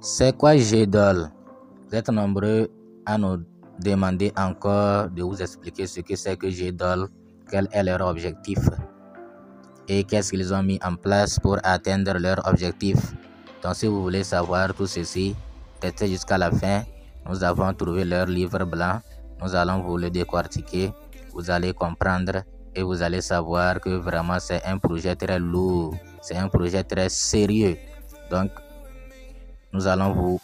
C'est quoi GDOL? Vous êtes nombreux à nous demander encore de vous expliquer ce que c'est que GDOL, quel est leur objectif et qu'est-ce qu'ils ont mis en place pour atteindre leur objectif. Donc si vous voulez savoir tout ceci, restez jusqu'à la fin. Nous avons trouvé leur livre blanc. Nous allons vous le décortiquer. Vous allez comprendre et vous allez savoir que vraiment c'est un projet très lourd. C'est un projet très sérieux. Donc, nous allons vous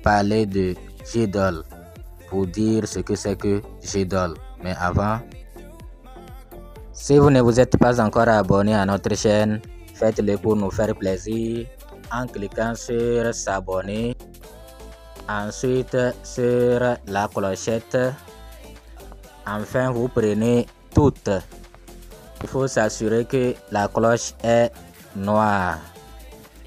parler de GDOL, pour dire ce que c'est que GDOL. Mais avant, si vous ne vous êtes pas encore abonné à notre chaîne, faites-le pour nous faire plaisir en cliquant sur s'abonner. Ensuite, sur la clochette. Enfin, vous prenez toutes. Il faut s'assurer que la cloche est noire.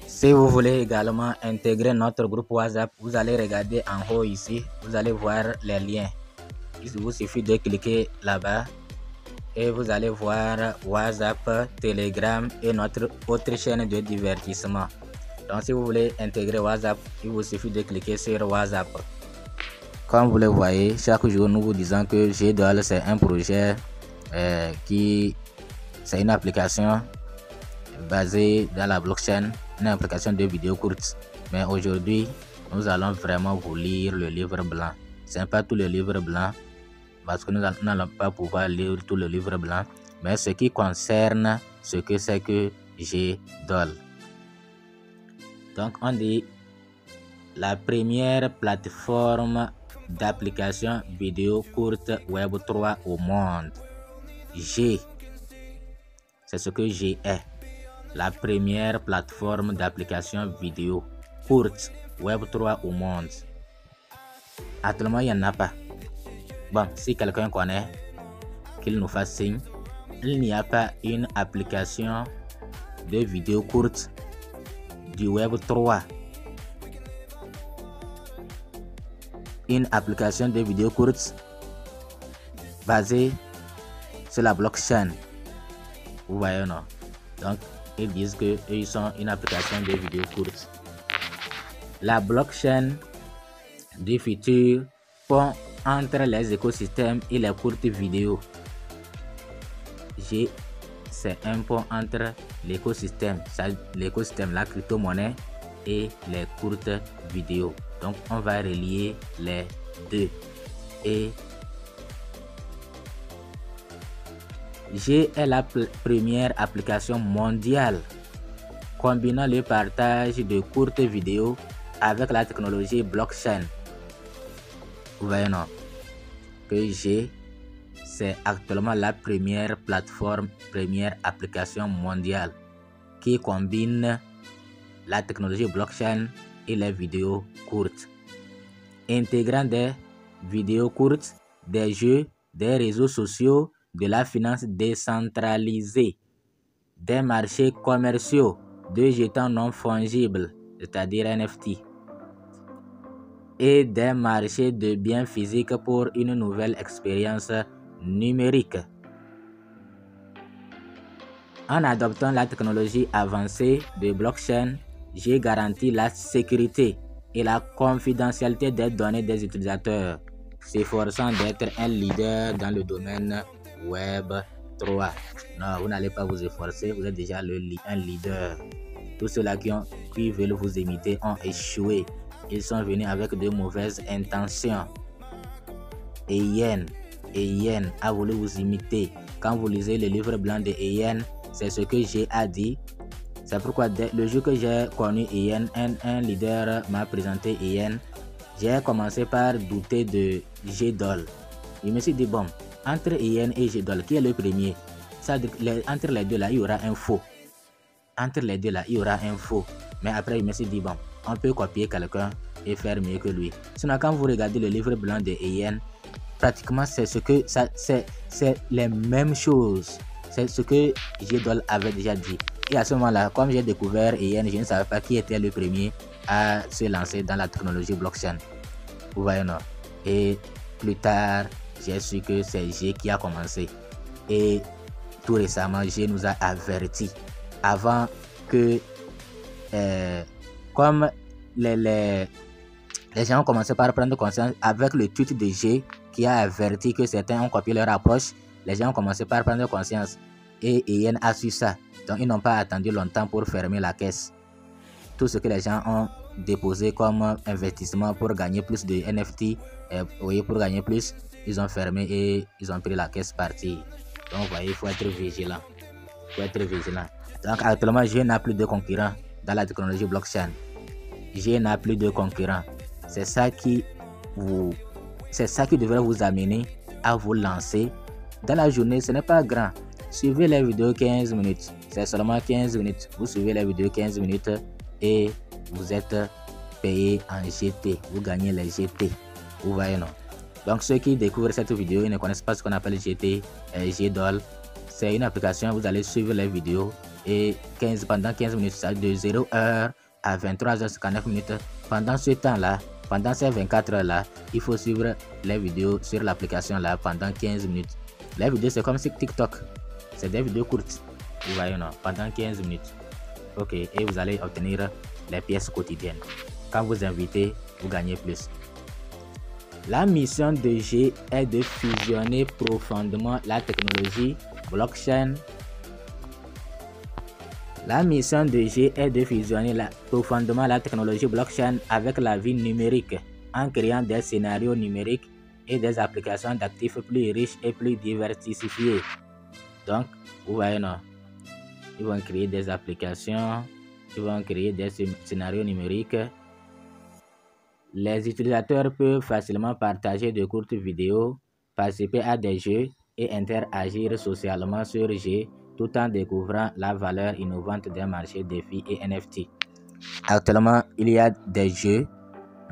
Si vous voulez également intégrer notre groupe WhatsApp, vous allez regarder en haut ici. Vous allez voir les liens. Il vous suffit de cliquer là-bas et vous allez voir WhatsApp, Telegram et notre autre chaîne de divertissement. Donc si vous voulez intégrer WhatsApp, il vous suffit de cliquer sur WhatsApp. Comme vous le voyez, chaque jour nous vous disons que GDOL c'est un projet c'est une application basée dans la blockchain, une application de vidéos courtes. Mais aujourd'hui, nous allons vraiment vous lire le livre blanc. Ce n'est pas tout le livre blanc, parce que nous n'allons pas pouvoir lire tout le livre blanc, mais ce qui concerne ce que c'est que GDOL. Donc on dit la première plateforme d'application vidéo courte Web 3 au monde. G, c'est ce que G est. La première plateforme d'application vidéo courte Web 3 au monde. Actuellement, il n'y en a pas. Bon, si quelqu'un connaît, qu'il nous fasse signe. Il n'y a pas une application de vidéo courte du Web 3. Une application de vidéo courte basée sur la blockchain. Vous voyez, non? Donc, ils disent qu'ils sont une application de vidéo courte. La blockchain du futur pont entre les écosystèmes et les courtes vidéos. G, c'est un pont entre l'écosystème, la crypto-monnaie et les courtes vidéos. Donc, on va relier les deux. Et G est la première application mondiale combinant le partage de courtes vidéos avec la technologie blockchain. Vous voyez, non? Que G, c'est actuellement la première plateforme, première application mondiale qui combine la technologie blockchain et les vidéos courtes, intégrant des vidéos courtes, des jeux, des réseaux sociaux, de la finance décentralisée, des marchés commerciaux, de jetons non fongibles, c'est-à-dire NFT, et des marchés de biens physiques pour une nouvelle expérience numérique. En adoptant la technologie avancée de blockchain, G garantit la sécurité et la confidentialité des données des utilisateurs, s'efforçant d'être un leader dans le domaine Web 3. Non, vous n'allez pas vous efforcer, vous êtes déjà un leader. Tous ceux-là qui veulent vous imiter ont échoué. Ils sont venus avec de mauvaises intentions. Et Yen a voulu vous imiter. Quand vous lisez le livre blanc de Yen, c'est ce que j'ai dit. C'est pourquoi le jour que j'ai connu Yen, un leader m'a présenté Yen, j'ai commencé par douter de GDOL. Je me suis dit, bon, entre Yen et GDOL, qui est le premier? Entre les deux là, il y aura un faux. Entre les deux là, il y aura un faux. Mais après, je me suis dit, bon, on peut copier quelqu'un et faire mieux que lui. Sinon, quand vous regardez le livre blanc de Yen, pratiquement c'est les mêmes choses. C'est ce que GDOL avait déjà dit. Et à ce moment-là, comme j'ai découvert Yen, je ne savais pas qui était le premier à se lancer dans la technologie blockchain. Vous voyez, non? Et plus tard, j'ai su que c'est G qui a commencé. Et tout récemment, G nous a avertis avant que, comme les gens ont commencé par prendre conscience avec le tweet de G qui a averti que certains ont copié leur approche. Les gens ont commencé par prendre conscience et Yen a su ça. Donc, ils n'ont pas attendu longtemps pour fermer la caisse. Tout ce que les gens ont déposé comme investissement pour gagner plus de NFT, pour gagner plus, ils ont fermé et ils ont pris la caisse partie. Donc, vous voyez, il faut être vigilant. Donc, actuellement, G n'a plus de concurrents dans la technologie blockchain. G n'a plus de concurrents. C'est ça qui devrait vous amener à vous lancer. Dans la journée, ce n'est pas grand. Suivez les vidéos 15 minutes. C'est seulement 15 minutes. Vous suivez les vidéos 15 minutes et vous êtes payé en GT. Vous gagnez les GT. Vous voyez, non? Donc, ceux qui découvrent cette vidéo, ils ne connaissent pas ce qu'on appelle GT, GDOL. C'est une application, vous allez suivre les vidéos et pendant 15 minutes, ça de 0h à 23h59 minutes. Pendant ce temps-là, pendant ces 24 heures-là, il faut suivre les vidéos sur l'application là pendant 15 minutes. Les vidéos, c'est comme sur TikTok. C'est des vidéos courtes. Vous voyez, non? Pendant 15 minutes. Ok, et vous allez obtenir les pièces quotidiennes. Quand vous invitez, vous gagnez plus. La mission de G est de fusionner profondément la technologie blockchain. La mission de G est de fusionner profondément la technologie blockchain avec la vie numérique en créant des scénarios numériques et des applications d'actifs plus riches et plus diversifiées. Donc, vous voyez, non? Ils vont créer des applications, ils vont créer des scénarios numériques. Les utilisateurs peuvent facilement partager de courtes vidéos, participer à des jeux et interagir socialement sur G tout en découvrant la valeur innovante des marchés défis et NFT. Actuellement, il y a des jeux,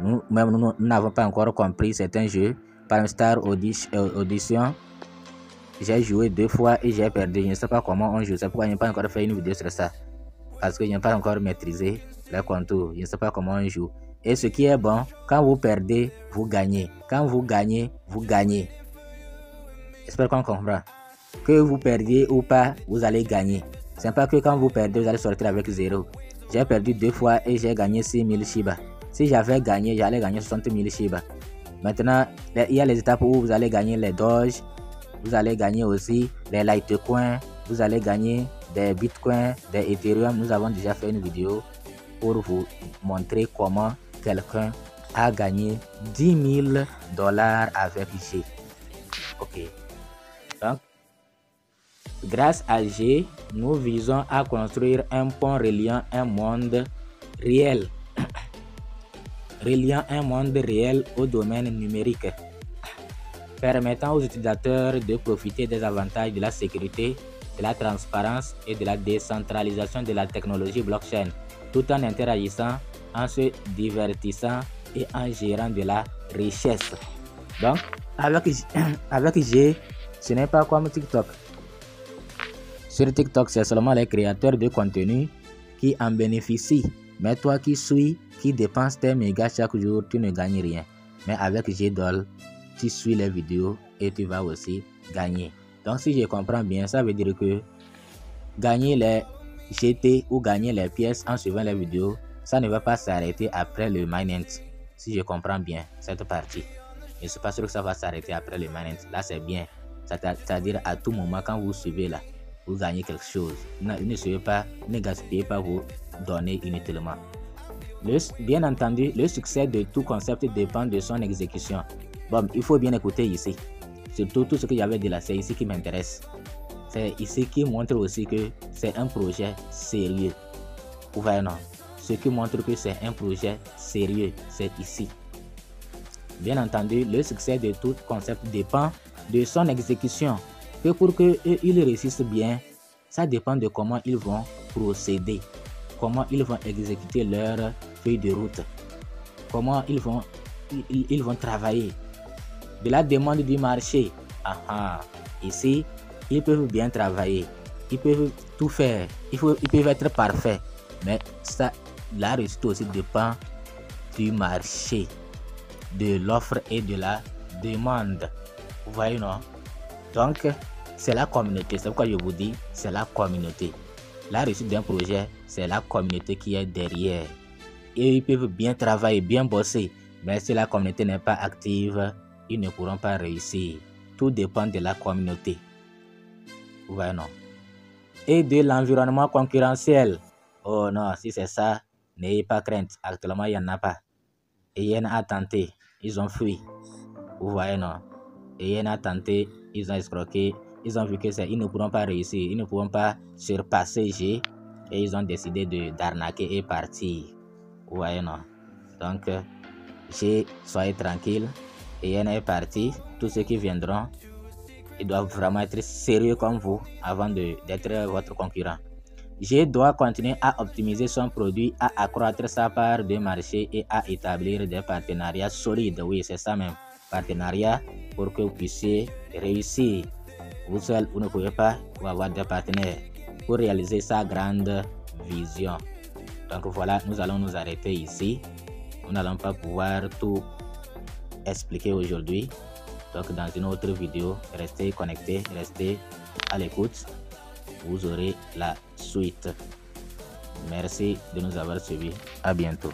nous n'avons pas encore compris certains jeux. Par exemple, Star Audition, j'ai joué 2 fois et j'ai perdu. Je ne sais pas comment on joue, c'est pourquoi je n'ai pas encore fait une vidéo sur ça. Parce que je n'ai pas encore maîtrisé les contours, je ne sais pas comment on joue. Et ce qui est bon, quand vous perdez, vous gagnez. Quand vous gagnez, vous gagnez. J'espère qu'on comprend. Que vous perdiez ou pas, vous allez gagner. C'est pas que quand vous perdez, vous allez sortir avec 0. J'ai perdu 2 fois et j'ai gagné 6000 Shiba. Si j'avais gagné, j'allais gagner 60 000 Shiba. Maintenant, il y a les étapes où vous allez gagner les Doge. Vous allez gagner aussi les Litecoin. Vous allez gagner des Bitcoin, des Ethereum. Nous avons déjà fait une vidéo pour vous montrer comment quelqu'un a gagné 10 000 $ avec G. Ok. Donc, grâce à G, nous visons à construire un pont reliant un monde réel. Reliant un monde réel au domaine numérique, permettant aux utilisateurs de profiter des avantages de la sécurité, de la transparence et de la décentralisation de la technologie blockchain, tout en interagissant, en se divertissant et en gérant de la richesse. Donc, avec G, ce n'est pas comme TikTok. Sur TikTok, c'est seulement les créateurs de contenu qui en bénéficient. Mais toi qui suis, qui dépenses tes mégas chaque jour, tu ne gagnes rien. Mais avec GDOL, tu suis les vidéos et tu vas aussi gagner. Donc si je comprends bien, ça veut dire que gagner les GT ou gagner les pièces en suivant les vidéos, ça ne va pas s'arrêter après le mainnet. Si je comprends bien cette partie. Je ne suis pas sûr que ça va s'arrêter après le mainnet. Là c'est bien. C'est-à-dire à tout moment quand vous suivez là, vous gagnez quelque chose. Ne suivez pas, ne gaspillez pas vos données inutilement. Bien entendu, le succès de tout concept dépend de son exécution. Bon, il faut bien écouter ici. Surtout tout ce que j'avais dit là, c'est ici qui m'intéresse. C'est ici qui montre aussi que c'est un projet sérieux. Vous voyez, non? Ce qui montre que c'est un projet sérieux, c'est ici. Bien entendu, le succès de tout concept dépend de son exécution. Que pour qu'ils réussissent bien, ça dépend de comment ils vont procéder, comment ils vont exécuter leur feuille de route, comment ils vont travailler. De la demande du marché, ici, ils peuvent bien travailler, ils peuvent tout faire, ils peuvent être parfaits, mais ça, la réussite aussi dépend du marché, de l'offre et de la demande. Vous voyez, non? Donc, c'est la communauté, c'est pourquoi je vous dis, c'est la communauté. La réussite d'un projet, c'est la communauté qui est derrière. et ils peuvent bien travailler, bien bosser. Mais si la communauté n'est pas active, ils ne pourront pas réussir. Tout dépend de la communauté. Vous voyez, non? Et de l'environnement concurrentiel. Oh non, si c'est ça, n'ayez pas crainte. Actuellement, il n'y en a pas. Et il y en a tenté, ils ont fui. Vous voyez, non? Et il y en a tenté, ils ont escroqué. Ils ont vu que ils ne pourront pas réussir. Ils ne pourront pas surpasser G. Et ils ont décidé d'arnaquer et partir. Vous voyez, non? Donc, G, soyez tranquille. Et Yen est parti. Tous ceux qui viendront, ils doivent vraiment être sérieux comme vous avant d'être votre concurrent. G doit continuer à optimiser son produit, à accroître sa part de marché et à établir des partenariats solides. Oui, c'est ça même. Partenariat pour que vous puissiez réussir. Vous seul, vous ne pouvez pas avoir des partenaires pour réaliser sa grande vision. Donc voilà, nous allons nous arrêter ici. Nous n'allons pas pouvoir tout expliquer aujourd'hui. Donc dans une autre vidéo, restez connectés, restez à l'écoute. Vous aurez la suite. Merci de nous avoir suivis. À bientôt.